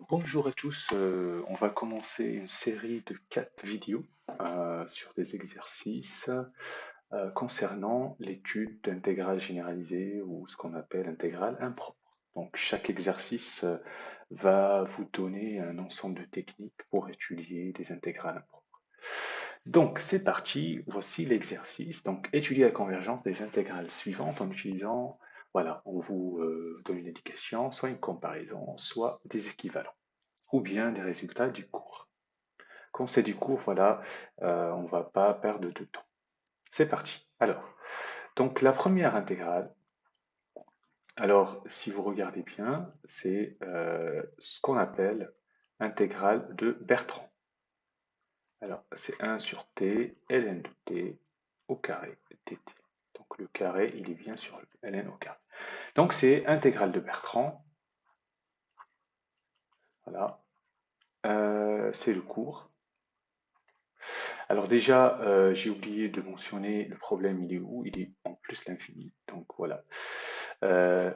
Bonjour à tous, on va commencer une série de 4 vidéos sur des exercices concernant l'étude d'intégrales généralisées ou ce qu'on appelle intégrales impropres. Donc chaque exercice va vous donner un ensemble de techniques pour étudier des intégrales impropres. Donc c'est parti, voici l'exercice. Donc étudier la convergence des intégrales suivantes en utilisant, voilà, on vous donne une indication, soit une comparaison, soit des équivalents ou bien des résultats du cours. Quand c'est du cours, voilà, on ne va pas perdre de temps. C'est parti. Alors, donc la première intégrale, alors si vous regardez bien, c'est ce qu'on appelle intégrale de Bertrand. Alors, c'est 1 sur t, ln de t au carré dt. Donc le carré, il est bien sur ln au carré. Donc c'est intégrale de Bertrand. Voilà. C'est le cours. Alors déjà, j'ai oublié de mentionner le problème, il est où? Il est en plus l'infini. Donc voilà.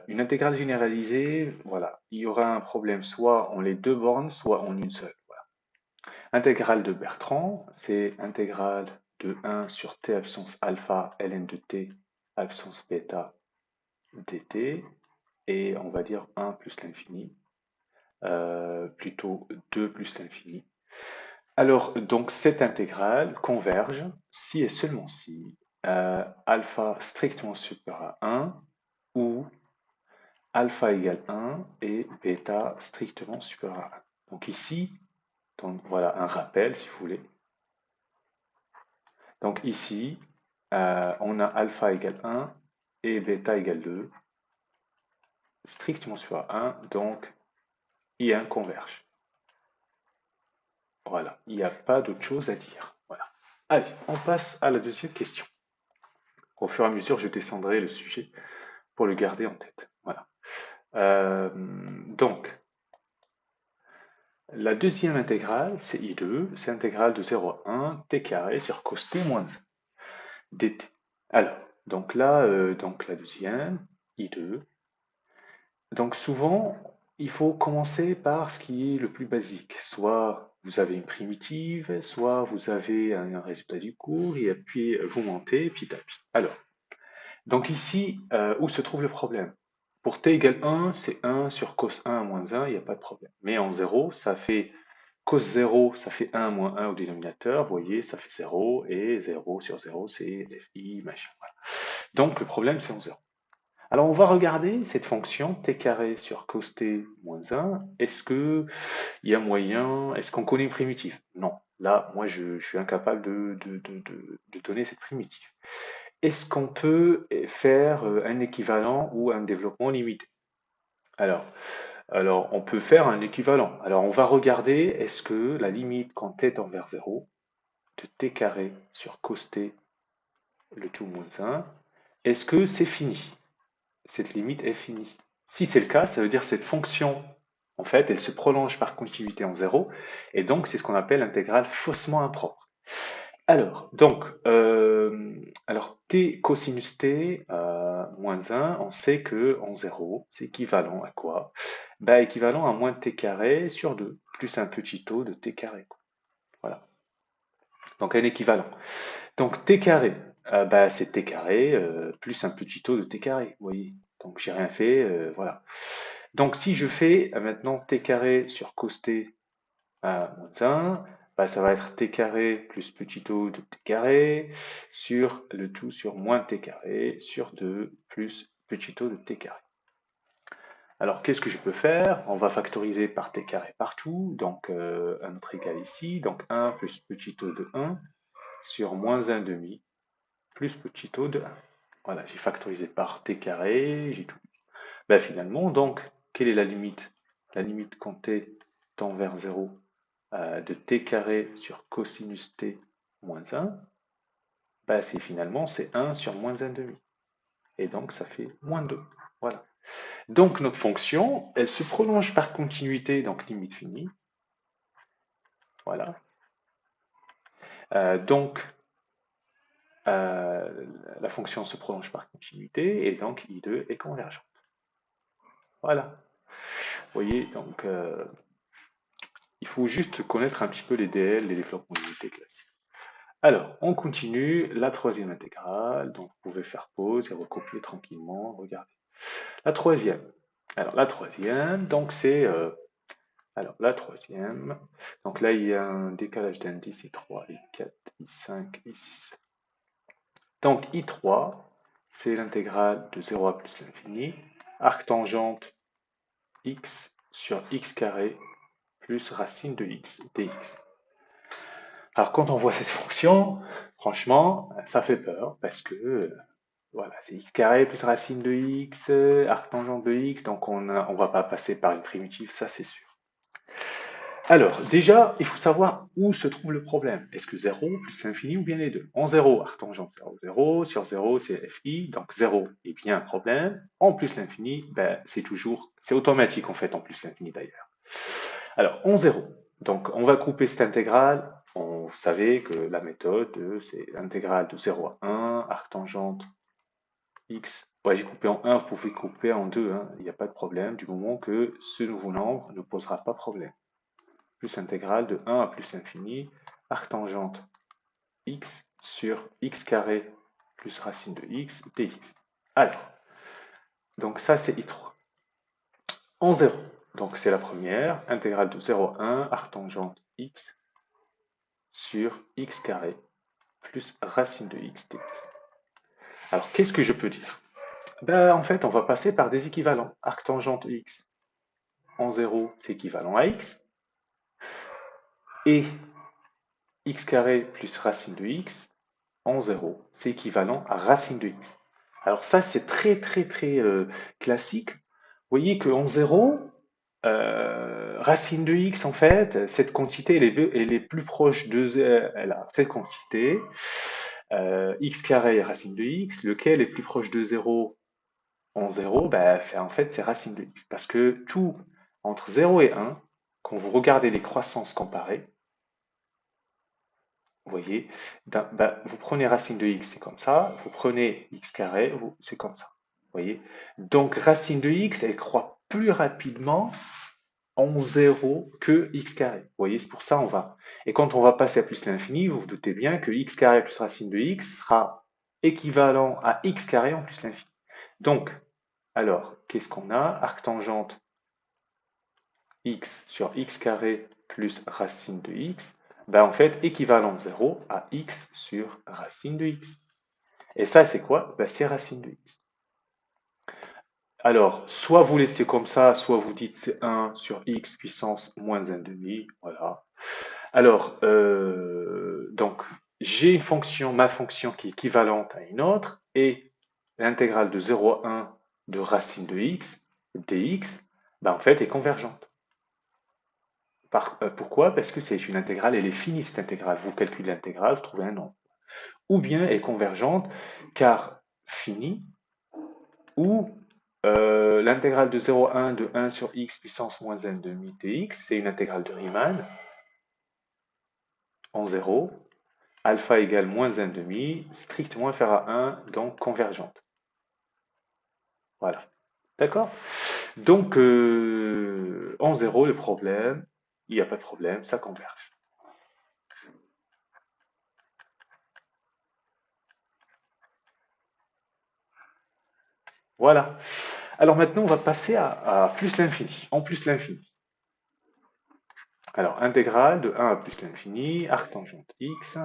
Une intégrale généralisée, voilà, il y aura un problème soit en les deux bornes, soit en une seule. Voilà. Intégrale de Bertrand, c'est intégrale de 1 sur t absence alpha ln de t absence bêta dt, et on va dire 1 plus l'infini, plutôt 2 plus l'infini. Alors, donc cette intégrale converge si et seulement si alpha strictement supérieur à 1 ou alpha égale 1 et bêta strictement supérieur à 1. Donc ici, donc voilà un rappel si vous voulez. Donc ici, on a alpha égale 1 et bêta égale 2, strictement supérieur à 1, donc I1 converge. Voilà, il n'y a pas d'autre chose à dire. Voilà. Allez, on passe à la deuxième question. Au fur et à mesure, je descendrai le sujet pour le garder en tête. Voilà. Donc, la deuxième intégrale, c'est I2, c'est l'intégrale de 0 à 1, t carré sur cos t moins 1 dt. Alors, donc là, donc la deuxième, I2. Donc souvent, il faut commencer par ce qui est le plus basique. Soit vous avez une primitive, soit vous avez un résultat du cours, et puis vous montez petit à petit. Alors, donc ici, où se trouve le problème? Pour t égale 1, c'est 1 sur cos 1 moins 1, il n'y a pas de problème. Mais en 0, ça fait cos 0, ça fait 1 moins 1 au dénominateur, vous voyez, ça fait 0, et 0 sur 0, c'est fi, machin. Voilà. Donc le problème, c'est en 0. Alors on va regarder cette fonction t carré sur cos t moins 1. Est-ce qu'il y a moyen, est-ce qu'on connaît une primitive? Non. Là, moi, je suis incapable de donner cette primitive. Est-ce qu'on peut faire un équivalent ou un développement limité? Alors, on peut faire un équivalent. Alors, on va regarder, est-ce que la limite quand t tend vers 0 de t carré sur cos t, le tout moins 1, est-ce que c'est fini? Cette limite est finie. Si c'est le cas, ça veut dire que cette fonction, en fait, elle se prolonge par continuité en 0, et donc c'est ce qu'on appelle l'intégrale faussement impropre. Alors, donc, t cosinus t moins 1, on sait que en 0, c'est équivalent à quoi? Bah, équivalent à moins t carré sur 2, plus un petit taux de t carré. Voilà. Donc, un équivalent. Donc, t carré, bah, c'est t carré plus un petit taux de t carré, vous voyez. Donc, j'ai rien fait, voilà. Donc, si je fais maintenant t carré sur cos t à moins 1, bah, ça va être t carré plus petit taux de t carré sur le tout sur moins t carré sur 2 plus petit taux de t carré. Alors, qu'est-ce que je peux faire? On va factoriser par t carré partout, donc un autre égal ici, donc 1 plus petit taux de 1 sur moins 1 demi plus petit taux de 1. Voilà, j'ai factorisé par t carré, j'ai tout. Ben, finalement, donc, quelle est la limite? La limite quand t tend vers 0 de t carré sur cosinus t moins 1, ben, c'est 1 sur moins 1 demi. Et donc, ça fait moins 2. Voilà. Donc, notre fonction, elle se prolonge par continuité, donc limite finie. Voilà. Donc, la fonction se prolonge par continuité, et donc I2 est convergente. Voilà. Vous voyez, donc Il faut juste connaître un petit peu les DL, les développements d'unités classiques. Alors, on continue la troisième intégrale. Donc, vous pouvez faire pause et recopier tranquillement. Regardez. La troisième. Alors, la troisième, donc c'est... alors, la troisième. Donc là, il y a un décalage d'indices I3, I4, I5, I6. Donc, I3, c'est l'intégrale de 0 à plus l'infini, arc tangente x sur x carré plus racine de x dx. Alors, quand on voit cette fonction, franchement, ça fait peur parce que voilà, c'est x carré plus racine de x, arc tangente de x, donc on va pas passer par une primitive, ça c'est sûr. Alors, déjà, il faut savoir où se trouve le problème. Est-ce que 0 plus l'infini ou bien les deux? En 0, arc tangente 0, 0, sur 0 c'est fi, donc 0 est bien un problème. En plus l'infini, ben, c'est automatique en fait, en plus l'infini d'ailleurs. Alors, en 0, donc on va couper cette intégrale. Vous savez que la méthode, c'est l'intégrale de 0 à 1, arc tangente x. Ouais, j'ai coupé en 1, vous pouvez couper en 2, hein, il n'y a pas de problème, du moment que ce nouveau nombre ne posera pas problème. Plus l'intégrale de 1 à plus l'infini, arc tangente x sur x carré plus racine de x dx. Alors, donc ça c'est I3. En 0, donc c'est la première, intégrale de 0 à 1, arc tangente x sur x carré plus racine de x dx. Alors, qu'est-ce que je peux dire? Ben, en fait, on va passer par des équivalents. Arc tangente x en 0, c'est équivalent à x. Et x carré plus racine de x en 0, c'est équivalent à racine de x. Alors ça, c'est très très très classique. Vous voyez qu'en 0, racine de x, en fait, cette quantité, elle est plus proche de... cette quantité, x carré et racine de x, lequel est plus proche de 0 en 0, ben, en fait, c'est racine de x. Parce que tout entre 0 et 1, quand vous regardez les croissances comparées, vous voyez, vous prenez racine de x, c'est comme ça. Vous prenez x carré, c'est comme ça. Vous voyez. Donc, racine de x, elle croît plus rapidement en 0 que x carré. Vous voyez, c'est pour ça on va. Et quand on va passer à plus l'infini, vous vous doutez bien que x carré plus racine de x sera équivalent à x carré en plus l'infini. Donc, alors, qu'est-ce qu'on a? Arc tangente x sur x carré plus racine de x, ben en fait, équivalent 0 à x sur racine de x. Et ça, c'est quoi? Ben, c'est racine de x. Alors, soit vous laissez comme ça, soit vous dites c'est 1 sur x puissance moins 1 demi, voilà. Alors, donc, j'ai une fonction, ma fonction qui est équivalente à une autre, et l'intégrale de 0 à 1 de racine de x, dx, ben en fait, est convergente. Pourquoi? Parce que c'est une intégrale, elle est finie cette intégrale. Vous calculez l'intégrale, vous trouvez un nombre. Ou bien elle est convergente, car finie, ou l'intégrale de 0 à 1 de 1 sur x puissance moins 1 demi dx, c'est une intégrale de Riemann en 0, alpha égale moins 1 demi, strictement inférieur à 1, donc convergente. Voilà. D'accord? Donc, en 0, le problème, il n'y a pas de problème, ça converge. Voilà. Alors maintenant, on va passer à plus l'infini, en plus l'infini. Alors, intégrale de 1 à plus l'infini, arc tangente x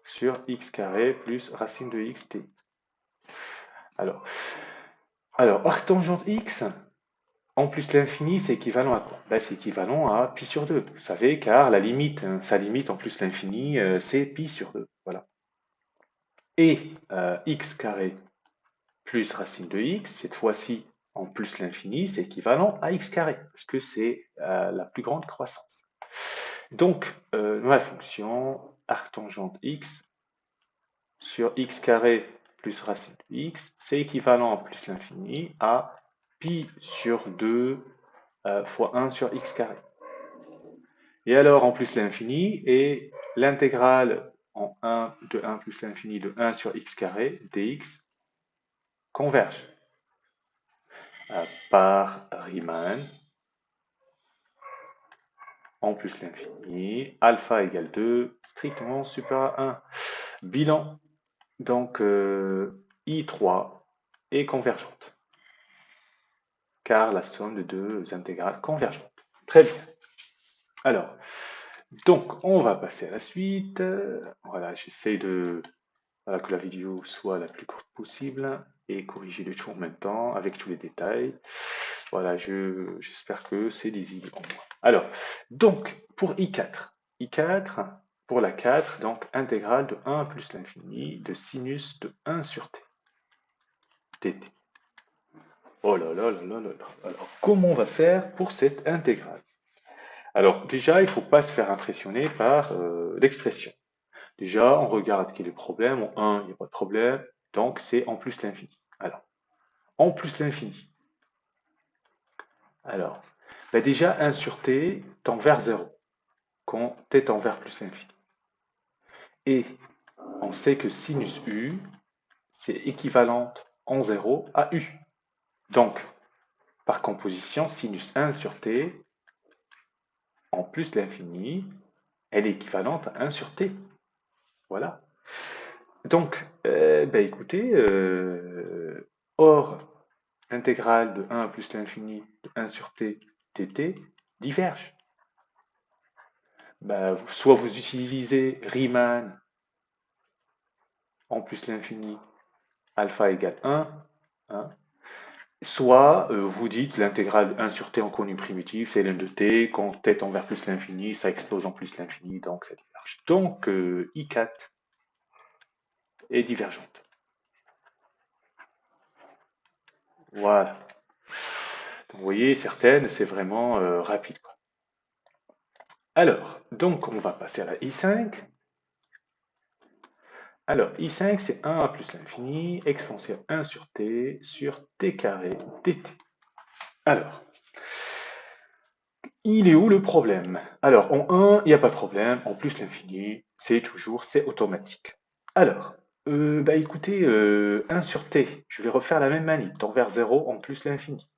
sur x carré plus racine de x dx. Alors, arc tangente x, en plus l'infini, c'est équivalent à quoi? Ben, c'est équivalent à pi sur 2. Vous savez, car la limite, sa limite en plus l'infini, c'est pi sur 2. Voilà. Et x carré plus racine de x, cette fois-ci en plus l'infini, c'est équivalent à x carré, parce que c'est la plus grande croissance. Donc, dans la fonction arc tangente x sur x carré plus racine de x, c'est équivalent en plus l'infini à pi sur 2 fois 1 sur x carré. Et alors, en plus l'infini, et l'intégrale en 1 de 1 plus l'infini de 1 sur x carré dx converge par Riemann en plus l'infini, alpha égale 2, strictement supérieur à 1. Bilan, donc I3 est convergente, car la somme de deux intégrales convergente. Très bien. Alors, donc on va passer à la suite. Voilà, j'essaie de voilà, que la vidéo soit la plus courte possible et corriger le tout en même temps avec tous les détails. Voilà, j'espère que c'est lisible en moi. Alors, donc, pour I4, pour la 4, donc intégrale de 1 plus l'infini de sinus de 1 sur t, dt. Oh là là là là là là. Alors, comment on va faire pour cette intégrale? Alors, déjà, il ne faut pas se faire impressionner par l'expression. Déjà, on regarde quel est le problème. En 1, il n'y a pas de problème. Donc, c'est en plus l'infini. Alors, en plus l'infini. Alors, bah déjà, 1 sur t tend vers 0 quand t tend vers plus l'infini. Et on sait que sinus u, c'est équivalente en 0 à u. Donc, par composition, sinus 1 sur t en plus l'infini, elle est équivalente à 1 sur t. Voilà. Donc, bah écoutez, or, l'intégrale de 1 plus l'infini de 1 sur t dt diverge. Bah, soit vous utilisez Riemann en plus l'infini, alpha égale 1, hein, soit vous dites l'intégrale 1 sur t en connu primitif, c'est ln de t, quand t tend vers plus l'infini, ça explose en plus l'infini, donc ça diverge. Donc, I4 est divergente. Voilà. Donc, vous voyez, certaines, c'est vraiment rapide. Alors, donc on va passer à la I5. Alors, I5, c'est 1 à plus l'infini, exponentielle 1 sur t carré dt. Alors, il est où le problème? Alors, en 1, il n'y a pas de problème. En plus l'infini, c'est automatique. Alors, bah écoutez, 1 sur t, je vais refaire la même manip, tend vers 0 en plus l'infini.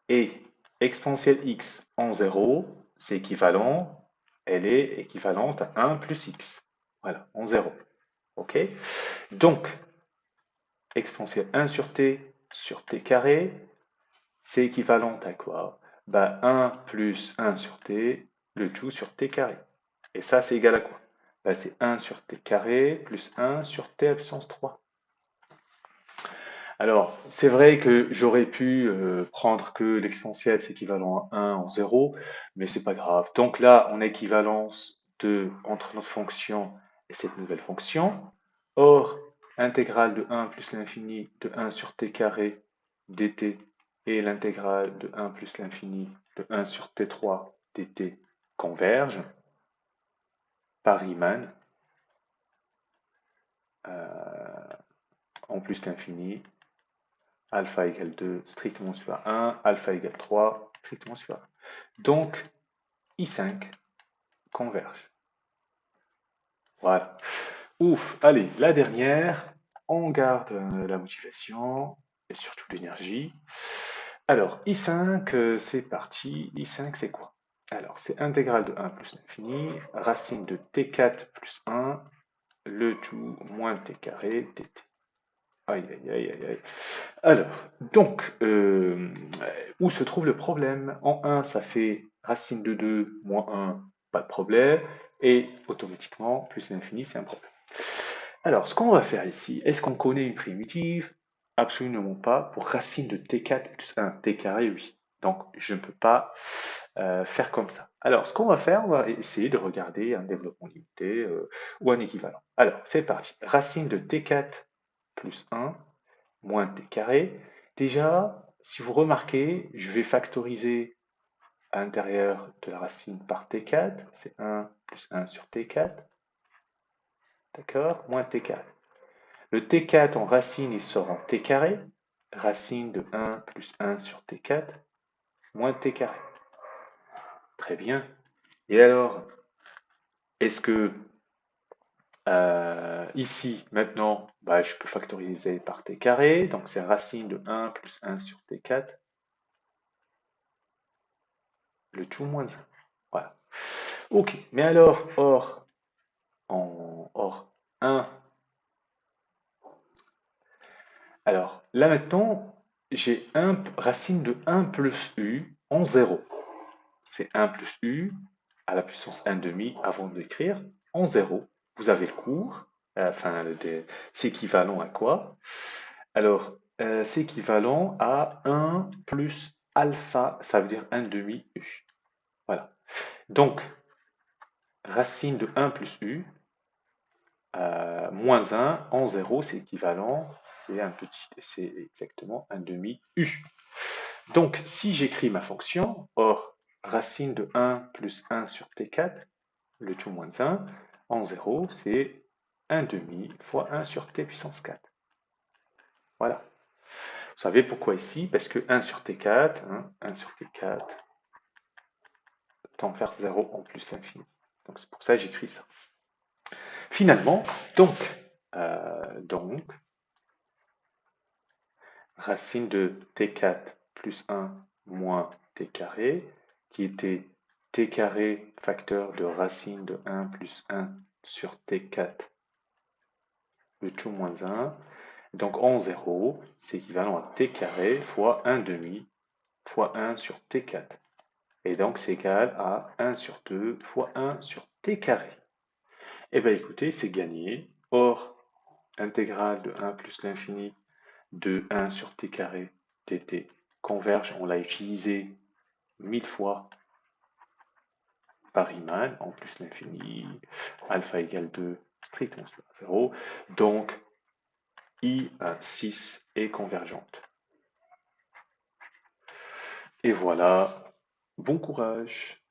Et exponentielle x en 0, c'est équivalent, elle est équivalente à 1 plus x. Voilà, en 0. OK? Donc, exponentielle 1 sur t carré, c'est équivalent à quoi? Bah, 1 plus 1 sur t, le tout sur t carré. Et ça, c'est égal à quoi? Bah, c'est 1 sur t carré plus 1 sur t puissance 3. Alors, c'est vrai que j'aurais pu prendre que l'exponentielle c'est équivalent à 1 en 0, mais c'est pas grave. Donc là, on a équivalence entre notre fonction et cette nouvelle fonction. Or, intégrale de 1 plus l'infini de 1 sur t carré dt et l'intégrale de 1 plus l'infini de 1 sur t3 dt convergent par Riemann en plus l'infini, alpha égale 2 strictement supérieur à 1, alpha égale 3 strictement supérieur à 1. Donc, I5 converge. Voilà. Ouf, allez, la dernière, on garde la motivation et surtout l'énergie. Alors, I5, c'est parti. I5, c'est quoi? Alors, c'est intégrale de 1 plus l'infini, racine de t4 plus 1, le tout moins t carré dt. Aïe, aïe, aïe, aïe, aïe. Alors, donc, où se trouve le problème? En 1, ça fait racine de 2 moins 1, pas de problème. Et automatiquement, plus l'infini, c'est un problème. Alors, ce qu'on va faire ici, est-ce qu'on connaît une primitive? Absolument pas. Pour racine de t4 plus 1, t carré, oui. Donc, je ne peux pas faire comme ça. Alors, ce qu'on va faire, on va essayer de regarder un développement limité ou un équivalent. Alors, c'est parti. Racine de t4 plus 1 moins t carré. Déjà, si vous remarquez, je vais factoriser à l'intérieur de la racine par t4. C'est 1 plus 1 sur t4. D'accord? Moins t carré. Le t4 en racine, il sort en t carré. Racine de 1 plus 1 sur t4 moins t carré. Très bien. Et alors, est-ce que ici, maintenant, bah, je peux factoriser par t carré. Donc, c'est racine de 1 plus 1 sur t4. Le tout moins 1. Voilà. Ok, mais alors, or 1. Alors, là maintenant, j'ai racine de 1 plus u en 0. C'est 1 plus u à la puissance 1 demi avant d'écrire en 0. Vous avez le cours, c'est équivalent à quoi? Alors, c'est équivalent à 1 plus alpha, ça veut dire 1 demi u. Voilà. Donc, racine de 1 plus u, moins 1 en 0, c'est équivalent, c'est exactement 1 demi u. Donc, si j'écris ma fonction, or, racine de 1 plus 1 sur t4, le tout moins 1, en 0, c'est 1 demi fois 1 sur t puissance 4. Voilà. Vous savez pourquoi ici? Parce que 1 sur t4, 1 sur t4, tend vers 0 en plus l'infini. Donc c'est pour ça que j'écris ça. Finalement, donc, racine de t4 plus 1 moins t carré, qui était t carré facteur de racine de 1 plus 1 sur t4, le tout moins 1. Donc en 0, c'est équivalent à t carré fois 1 demi fois 1 sur t4. Et donc c'est égal à 1 sur 2 fois 1 sur t carré. Eh bien écoutez, c'est gagné. Or, intégrale de 1 plus l'infini de 1 sur t carré dt converge, on l'a utilisé 1000 fois par Riemann, en plus l'infini, alpha égale 2, strictement supérieur à 0. Donc, I6 est convergente. Et voilà, bon courage!